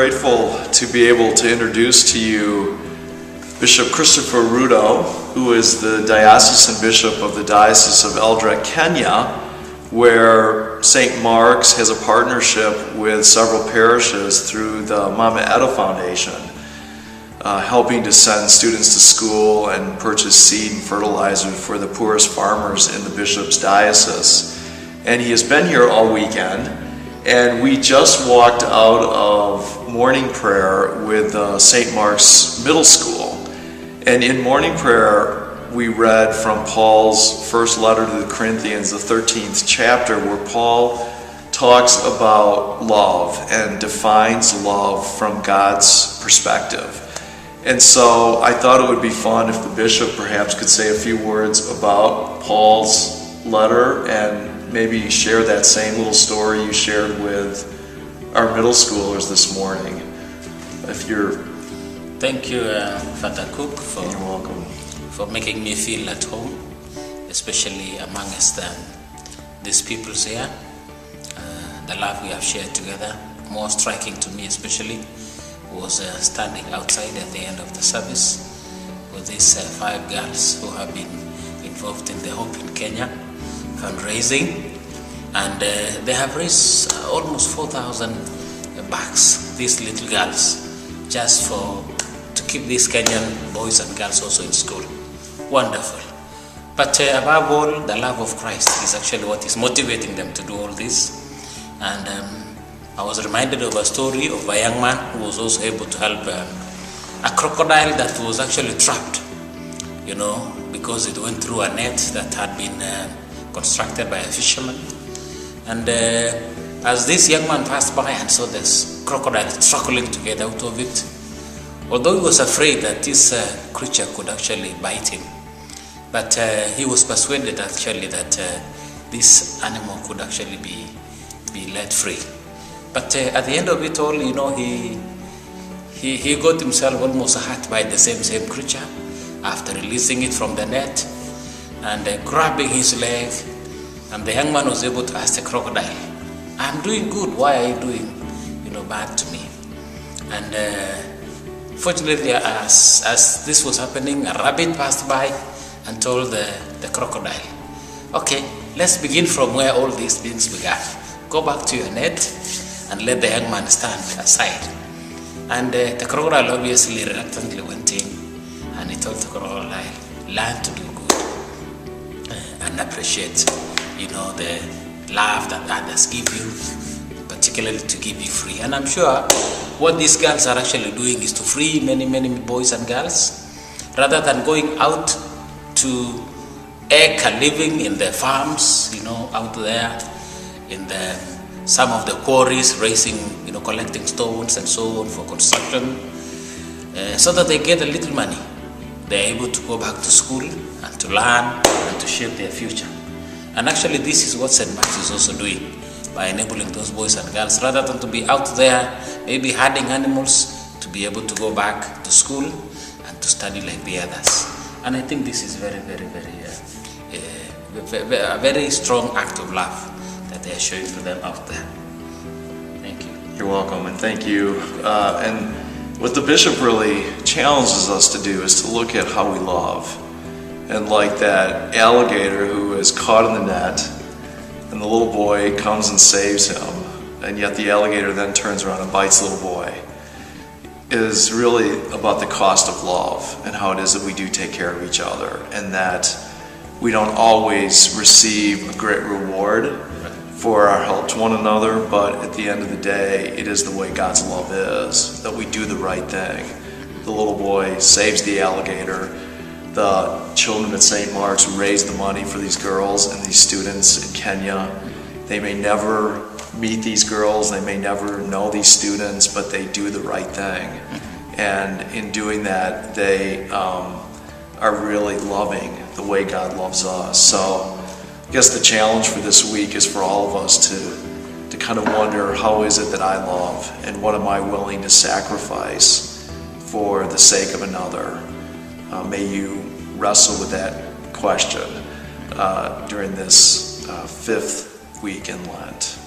grateful to be able to introduce to you Bishop Christopher Rutto, who is the Diocesan Bishop of the Diocese of Eldoret, Kenya, where St. Mark's has a partnership with several parishes through the Mama Etta Foundation, helping to send students to school and purchase seed and fertilizer for the poorest farmers in the bishop's diocese. And he has been here all weekend, and we just walked out of morning prayer with St. Mark's Middle School. And in morning prayer, we read from Paul's first letter to the Corinthians, the 13th chapter, where Paul talks about love and defines love from God's perspective. And so I thought it would be fun if the bishop perhaps could say a few words about Paul's letter and maybe share that same little story you shared with our middle schoolers this morning. If you're... Thank you, Father Cook, You're welcome. for making me feel at home, especially amongst these peoples here. The love we have shared together, more striking to me especially, was standing outside at the end of the service with these 5 girls who have been involved in the Hope in Kenya fundraising, and they have raised almost 4,000 bucks, these little girls, just to keep these Kenyan boys and girls also in school. Wonderful. But above all, the love of Christ is actually what is motivating them to do all this. And I was reminded of a story of a young man who was also able to help a crocodile that was actually trapped, because it went through a net that had been constructed by a fisherman. And as this young man passed by and saw this crocodile struggling to get out of it, although he was afraid that this creature could actually bite him, but he was persuaded actually that this animal could actually be let free. But at the end of it all, he got himself almost hurt by the same creature after releasing it from the net and grabbing his leg. And the young man was able to ask the crocodile, "I'm doing good, why are you doing bad to me?" And fortunately, as this was happening, a rabbit passed by and told the crocodile, "Okay, let's begin from where all these things began. Go back to your net and let the young man stand aside." And the crocodile obviously reluctantly went in, and he told the crocodile, "Learn to do good and appreciate the love that others give you, particularly to give you free." And I'm sure what these girls are actually doing is to free many boys and girls, rather than going out to eke a living in the farms, out there in some of the quarries, raising, collecting stones and so on for construction, so that they get a little money. They're able to go back to school and to learn and to shape their future. And actually this is what St. Mark's is also doing by enabling those boys and girls, rather than to be out there maybe herding animals, to be able to go back to school and to study like the others. And I think this is very a very strong act of love that they are showing to them out there. Thank you. You're welcome, and thank you. And what the bishop really challenges us to do is to look at how we love. And like that alligator who is caught in the net, and the little boy comes and saves him, and yet the alligator then turns around and bites the little boy, is really about the cost of love and how it is that we do take care of each other, and that we don't always receive a great reward for our help to one another, but at the end of the day, it is the way God's love is, that we do the right thing. The little boy saves the alligator. The children at St. Mark's raise the money for these girls and these students in Kenya. They may never meet these girls, they may never know these students, but they do the right thing. And in doing that, they are really loving the way God loves us. So I guess the challenge for this week is for all of us to kind of wonder, how is it that I love, and what am I willing to sacrifice for the sake of another? May you wrestle with that question during this 5th week in Lent.